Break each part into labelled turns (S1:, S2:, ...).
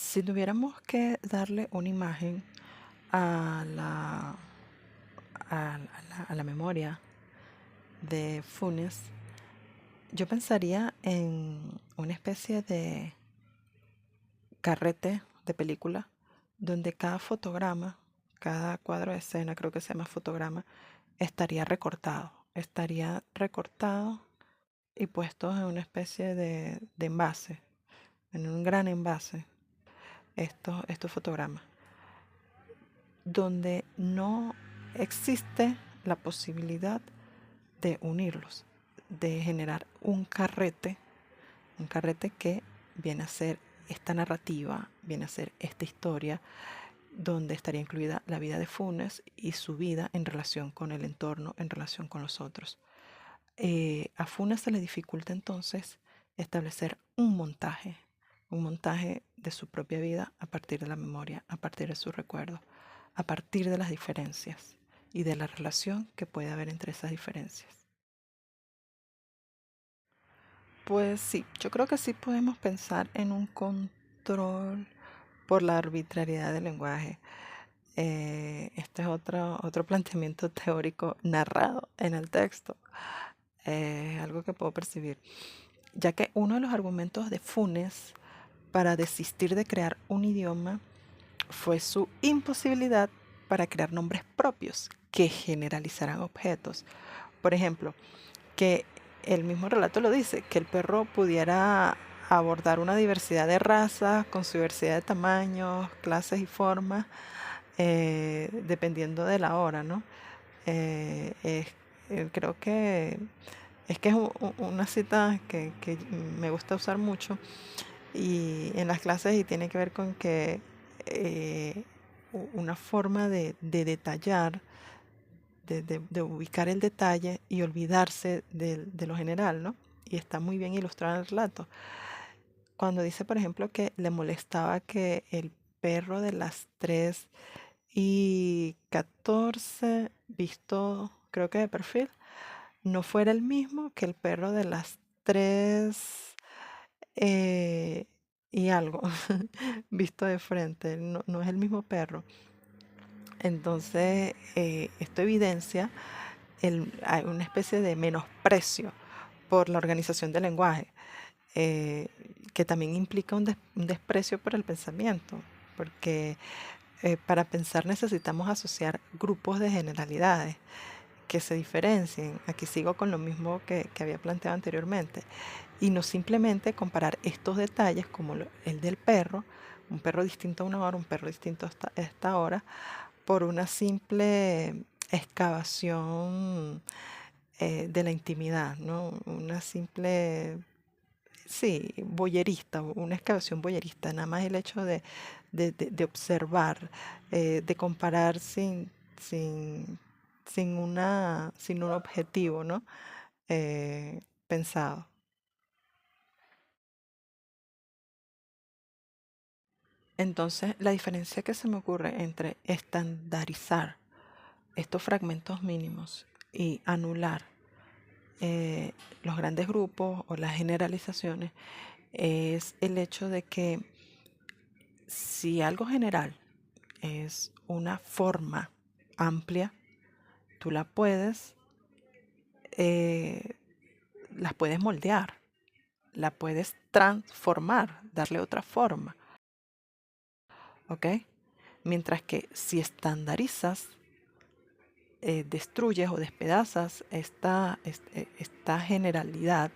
S1: Si tuviéramos que darle una imagen a la memoria de Funes, yo pensaría en una especie de carrete de película donde cada fotograma, cada cuadro de escena, creo que se llama fotograma, estaría recortado y puesto en una especie de envase, en un gran envase, estos fotogramas, donde no existe la posibilidad de unirlos, de generar un carrete que viene a ser esta narrativa, viene a ser esta historia, donde estaría incluida la vida de Funes y su vida en relación con el entorno, en relación con los otros. A Funes se le dificulta entonces establecer un montaje de su propia vida a partir de la memoria, a partir de sus recuerdos, a partir de las diferencias y de la relación que puede haber entre esas diferencias. Pues sí, yo creo que sí podemos pensar en un control por la arbitrariedad del lenguaje. Este es otro planteamiento teórico narrado en el texto, algo que puedo percibir, ya que uno de los argumentos de Funes para desistir de crear un idioma fue su imposibilidad para crear nombres propios que generalizaran objetos. Por ejemplo, que el mismo relato lo dice, que el perro pudiera abordar una diversidad de razas con su diversidad de tamaños, clases y formas, dependiendo de la hora, ¿no? Eh, es- Creo que es una cita que me gusta usar mucho y en las clases y tiene que ver con que eh, una forma de detallar, de ubicar el detalle y olvidarse de lo general, ¿no? Y está muy bien ilustrado en el relato. Cuando dice, por ejemplo, que le molestaba que el perro de las 3:14 visto, creo que de perfil, no fuera el mismo que el perro de las 3 eh, y algo, visto de frente, no, no es el mismo perro. Entonces, esto evidencia hay una especie de menosprecio por la organización del lenguaje, eh, que también implica un desprecio por el pensamiento, porque para pensar necesitamos asociar grupos de generalidades que se diferencien. Aquí sigo con lo mismo que había planteado anteriormente. Y no simplemente comparar estos detalles como el del perro, un perro distinto a una hora, un perro distinto a esta hora, por una simple excavación de la intimidad, ¿no? Una simple, sí, boyerista, una excavación boyerista, nada más el hecho de observar, de comparar sin un objetivo, ¿no? Pensado. Entonces, la diferencia que se me ocurre entre estandarizar estos fragmentos mínimos y anular eh, los grandes grupos o las generalizaciones es el hecho de que si algo general es una forma amplia, tú eh, las puedes moldear, la puedes transformar, darle otra forma, ¿ok? Mientras que si estandarizas, destruyes o despedazas esta generalidad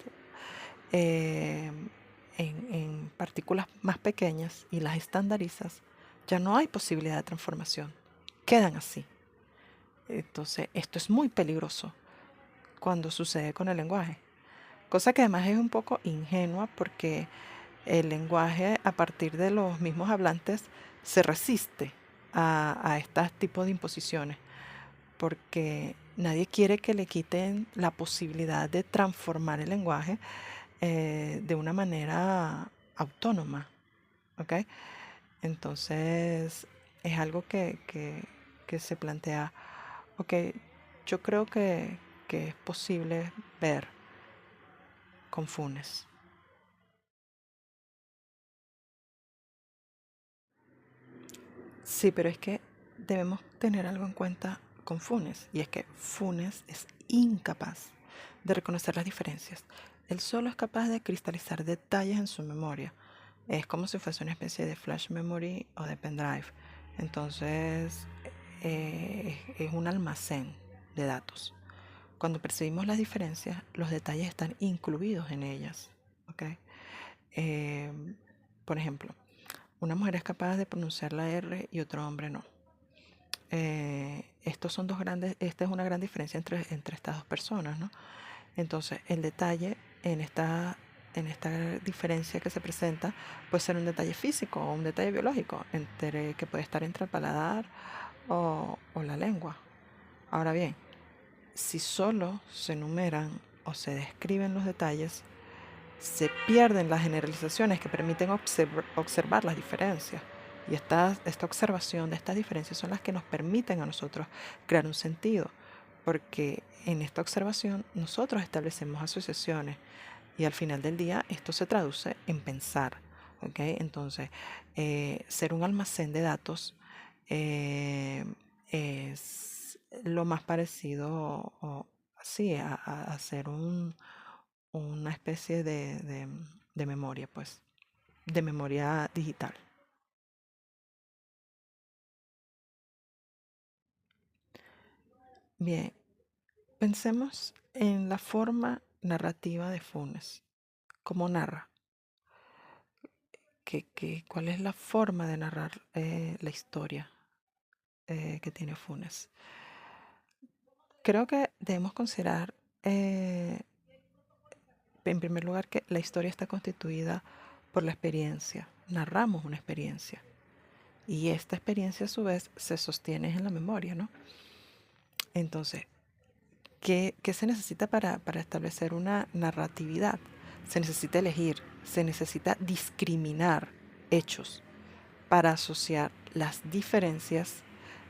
S1: eh, en partículas más pequeñas y las estandarizas, ya no hay posibilidad de transformación. Quedan así. Entonces, esto es muy peligroso cuando sucede con el lenguaje. Cosa que además es un poco ingenua porque el lenguaje a partir de los mismos hablantes se resiste a estos tipos de imposiciones porque nadie quiere que le quiten la posibilidad de transformar el lenguaje de una manera autónoma, ¿ok? Entonces es algo que se plantea, ok, yo creo que es posible ver con Funes. Sí, pero es que debemos tener algo en cuenta con Funes, y es que Funes es incapaz de reconocer las diferencias. Él solo es capaz de cristalizar detalles en su memoria. Es como si fuese una especie de flash memory o de pendrive. Entonces, es un almacén de datos. Cuando percibimos las diferencias, los detalles están incluidos en ellas. ¿Ok? Eh, por ejemplo, una mujer es capaz de pronunciar la R y otro hombre no. Estos son dos grandes, esta es una gran diferencia entre estas dos personas, ¿no? Entonces, el detalle en esta diferencia que se presenta puede ser un detalle físico o un detalle biológico, que puede estar entre el paladar o la lengua. Ahora bien, si solo se enumeran o se describen los detalles, se pierden las generalizaciones que permiten observar las diferencias. Y esta observación de estas diferencias son las que nos permiten a nosotros crear un sentido, porque en esta observación nosotros establecemos asociaciones y al final del día esto se traduce en pensar. ¿Ok? Entonces, ser un almacén de datos eh, es lo más parecido sí, a ser una especie de memoria, pues, de memoria digital. Bien, pensemos en la forma narrativa de Funes. ¿Cómo narra? ¿Cuál es la forma de narrar la historia que tiene Funes? Creo que debemos considerar, en primer lugar, que la historia está constituida por la experiencia. Narramos una experiencia. Y esta experiencia a su vez se sostiene en la memoria, ¿no? Entonces, ¿qué se necesita para establecer una narratividad? Se necesita elegir, se necesita discriminar hechos para asociar las diferencias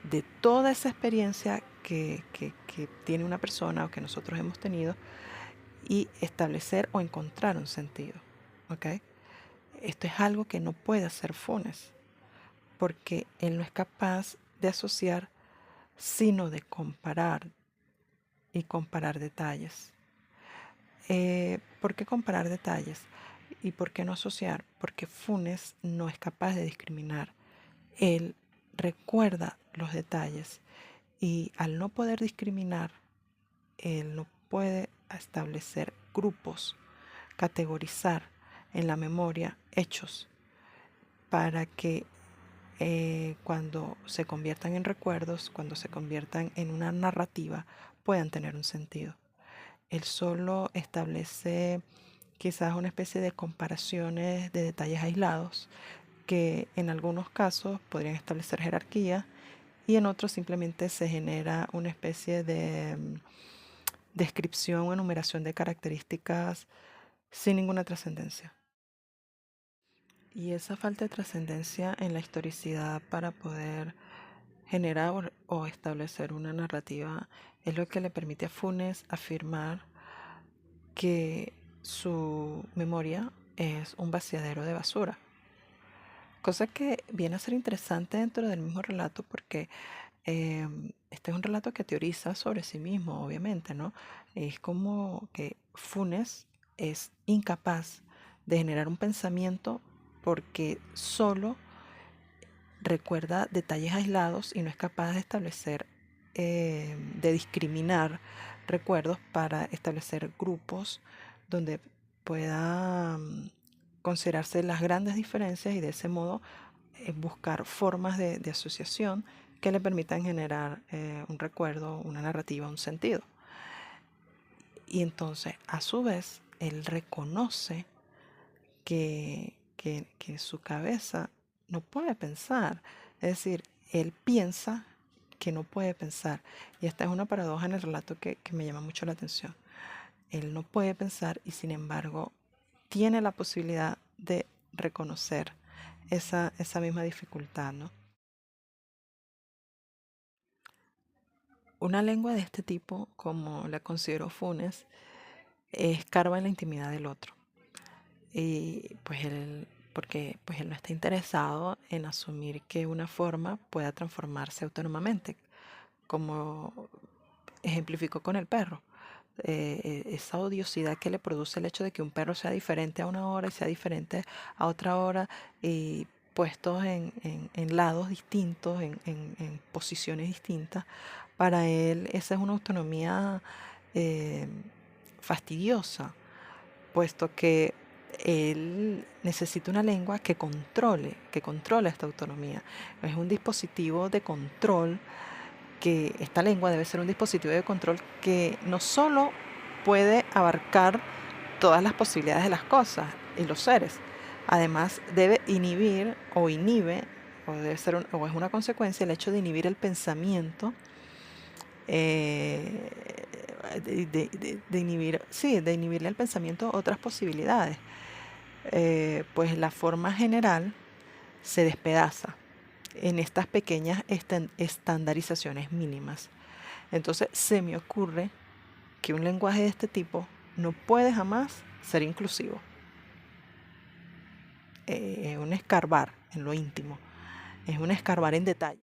S1: de toda esa experiencia que tiene una persona o que nosotros hemos tenido y establecer o encontrar un sentido. ¿Ok? Esto es algo que no puede hacer Funes, porque él no es capaz de asociar, sino de comparar y comparar detalles. ¿Por qué comparar detalles? ¿Y por qué no asociar? Porque Funes no es capaz de discriminar. Él recuerda los detalles y al no poder discriminar, él no puede establecer grupos, categorizar en la memoria hechos para que cuando se conviertan en recuerdos, cuando se conviertan en una narrativa, puedan tener un sentido. Él solo establece quizás una especie de comparaciones de detalles aislados que en algunos casos podrían establecer jerarquía y en otros simplemente se genera una especie de descripción o enumeración de características sin ninguna trascendencia. Y esa falta de trascendencia en la historicidad para poder generar o establecer una narrativa es lo que le permite a Funes afirmar que su memoria es un vaciadero de basura. Cosa que viene a ser interesante dentro del mismo relato porque este es un relato que teoriza sobre sí mismo, obviamente, ¿no? Es como que Funes es incapaz de generar un pensamiento porque solo recuerda detalles aislados y no es capaz de establecer, de discriminar recuerdos para establecer grupos donde pueda considerarse las grandes diferencias y de ese modo buscar formas de asociación que le permitan generar un recuerdo, una narrativa, un sentido. Y entonces, a su vez, él reconoce que su cabeza no puede pensar. Es decir, él piensa que no puede pensar. Y esta es una paradoja en el relato que me llama mucho la atención. Él no puede pensar y sin embargo tiene la posibilidad de reconocer esa misma dificultad, ¿no? Una lengua de este tipo, como la consideró Funes, escarba en la intimidad del otro. Y pues él porque pues él no está interesado en asumir que una forma pueda transformarse autónomamente, como ejemplificó con el perro. Esa odiosidad que le produce el hecho de que un perro sea diferente a una hora y sea diferente a otra hora, y puestos en lados distintos, en posiciones distintas, para él esa es una autonomía eh, fastidiosa, puesto que él necesita una lengua que controle esta autonomía. Es un dispositivo de control, que esta lengua debe ser un dispositivo de control que no solo puede abarcar todas las posibilidades de las cosas y los seres, además debe inhibir o inhibe, o, debe ser o es una consecuencia el hecho de inhibir el pensamiento, eh, de inhibir, sí, de inhibirle al pensamiento otras posibilidades. Pues la forma general se despedaza en estas pequeñas estandarizaciones mínimas. Entonces se me ocurre que un lenguaje de este tipo no puede jamás ser inclusivo. Es un escarbar en lo íntimo, es un escarbar en detalle.